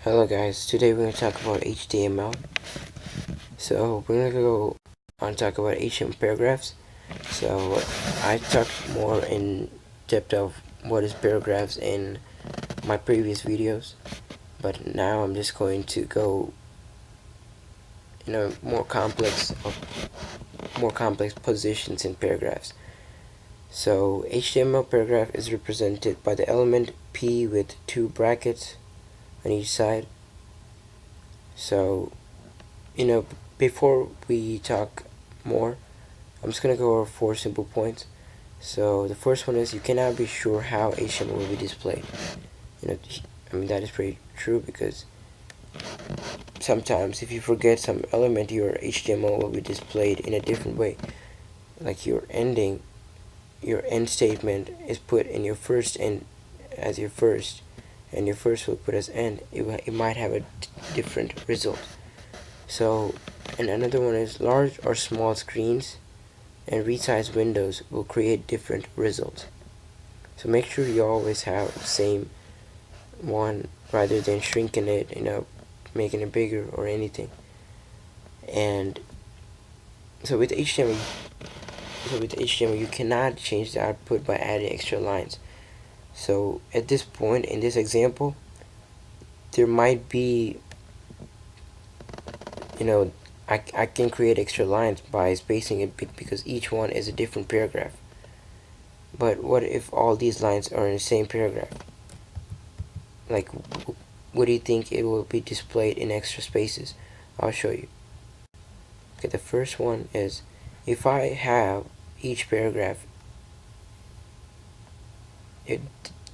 Hello guys, today we're going to talk about HTML. So we're going to go on talk about HTML paragraphs. So I talked more in depth of what is paragraphs in my previous videos, but now I'm just going to go more complex positions in paragraphs. So HTML paragraph is represented by the element P with two brackets on each side. So before we talk more, I'm just gonna go over 4 simple points. So the first one is you cannot be sure how HTML will be displayed. That is pretty true, because sometimes if you forget some element, your HTML will be displayed in a different way. Like your end statement is put in your first end as your first, and your first will put as end. It might have a different result. So, and another one is large or small screens and resized windows will create different results. So make sure you always have the same one rather than shrinking it, making it bigger or anything. And so with HTML, you cannot change the output by adding extra lines. So at this point in this example, there might be I can create extra lines by spacing it because each one is a different paragraph. But what if all these lines are in the same paragraph? Like, what do you think it will be displayed in extra spaces? I'll show you. Okay, the first one is, if I have each paragraph,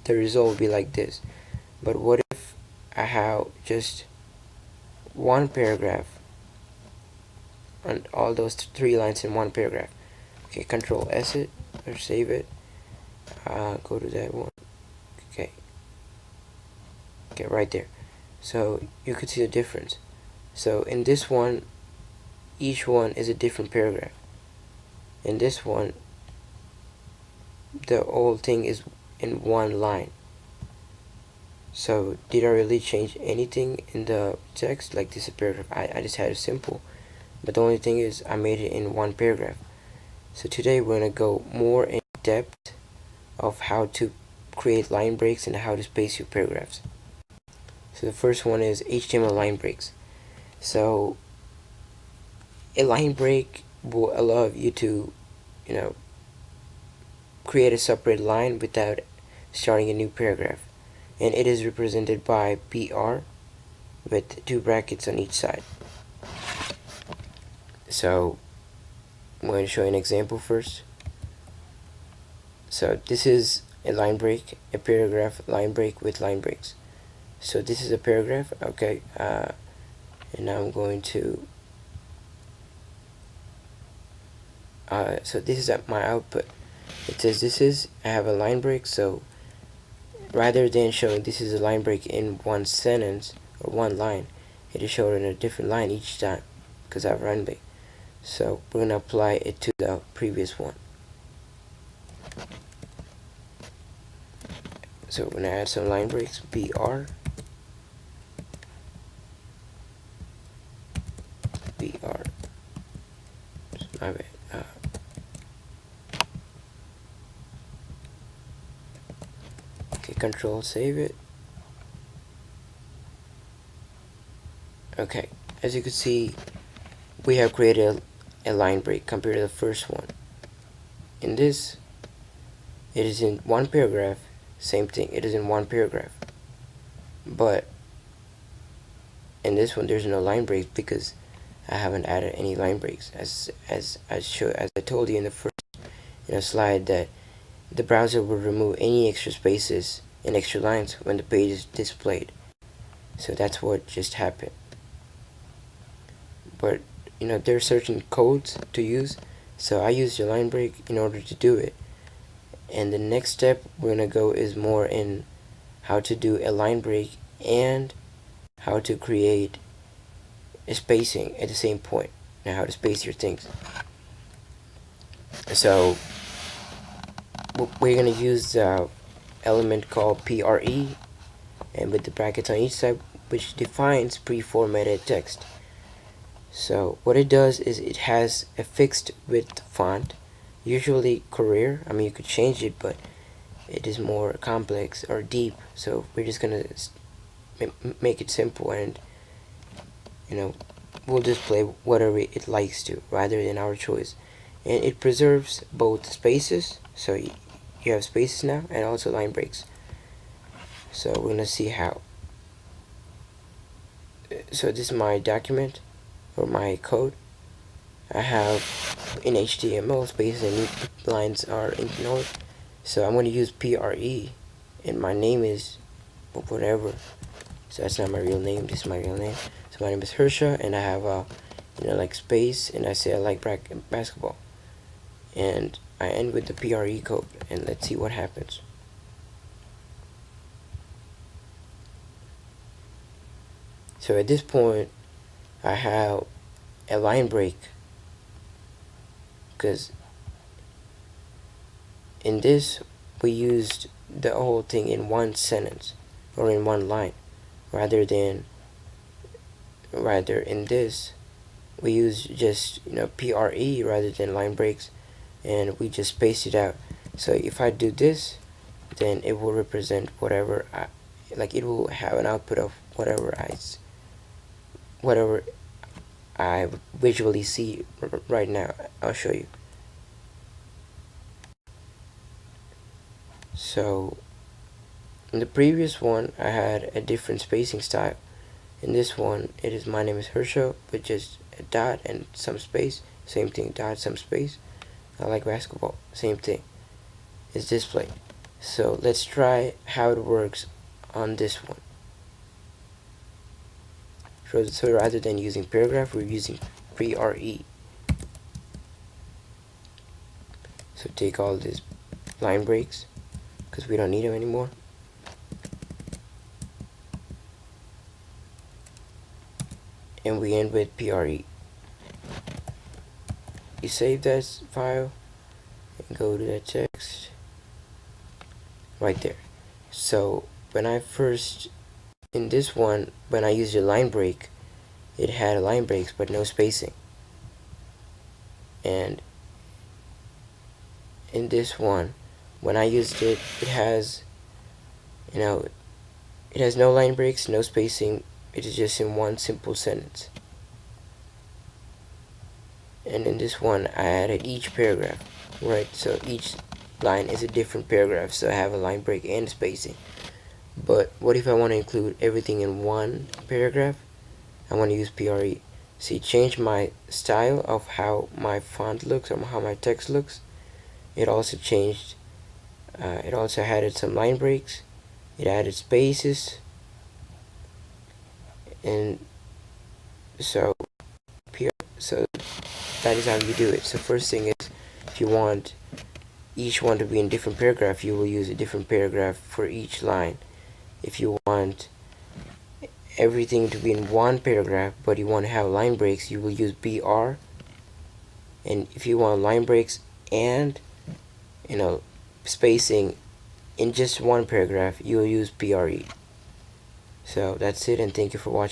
the result will be like this. But what if I have just one paragraph and all those 3 lines in one paragraph? Okay, Control S it or save it. Go to that one. Okay, right there. So you could see the difference. So in this one, each one is a different paragraph. In this one, the whole thing is in one line. So did I really change anything in the text? Like, this is a paragraph. I just had it simple, but the only thing is I made it in one paragraph. So today we're going to go more in depth of how to create line breaks and how to space your paragraphs. So the first one is HTML line breaks. So a line break will allow you to create a separate line without starting a new paragraph, and it is represented by PR with 2 brackets on each side. So I'm going to show you an example first. So this is a line break, a paragraph line break with line breaks. So this is a paragraph, okay, and now I'm going to so this is my output. It says I have a line break. So rather than showing this is a line break in one sentence or one line, it is shown in a different line each time because I have line break. So we're going to apply it to the previous one. So we're going to add some line breaks. BR, my bad. Okay, Control save it. Okay, as you can see, we have created a line break compared to the first one. In this, it is in one paragraph. Same thing, it is in one paragraph. But in this one, there's no line breaks because I haven't added any line breaks. As I told you in the first slide, that the browser will remove any extra spaces and extra lines when the page is displayed. So that's what just happened. But there are certain codes to use, so I used a line break in order to do it. And the next step we're gonna go is more in how to do a line break and how to create a spacing at the same point. Now, how to space your things. So we're gonna use the element called PRE, and with the brackets on each side, which defines pre-formatted text. So what it does is it has a fixed width font, usually Courier. I mean, you could change it, but it is more complex or deep. So we're just gonna make it simple, and we'll display whatever it likes to rather than our choice. And it preserves both spaces, so you have spaces now, and also line breaks. So we're gonna see how. So this is my document or my code. I have in HTML spaces and new lines are ignored. So I'm going to use PRE, and my name is whatever. So that's not my real name. This is my real name. So my name is Hersha, and I have like space, and I say I like basketball, and I end with the PRE code, and let's see what happens. So at this point, I have a line break, because in this we used the whole thing in one sentence or in one line, rather in this we use just PRE rather than line breaks, and we just spaced it out. So if I do this, then it will represent whatever it will have an output of whatever I visually see right now. I'll show you. So in the previous one I had a different spacing style. In this one it is my name is Herschel with just a dot and some space. Same thing, dot, some space. I like basketball. Same thing. It's displayed. So let's try how it works on this one. So rather than using paragraph, we're using pre-RE. So take all these line breaks, because we don't need them anymore. And we end with PRE. You save that file and go to that text right there. So when I first, in this one, when I used a line break, it had line breaks but no spacing. And in this one, when I used it, it has, it has no line breaks, no spacing. It is just in one simple sentence. And in this one, I added each paragraph, right? So each line is a different paragraph, so I have a line break and spacing. But what if I want to include everything in one paragraph? I want to use PRE. See, change my style of how my font looks or how my text looks. It also changed, it also added some line breaks. It added spaces. And so that is how you do it. So first thing is, if you want each one to be in different paragraph, you will use a different paragraph for each line. If you want everything to be in one paragraph but you want to have line breaks, you will use BR. And if you want line breaks and spacing in just one paragraph, you will use PRE. So that's it, and thank you for watching.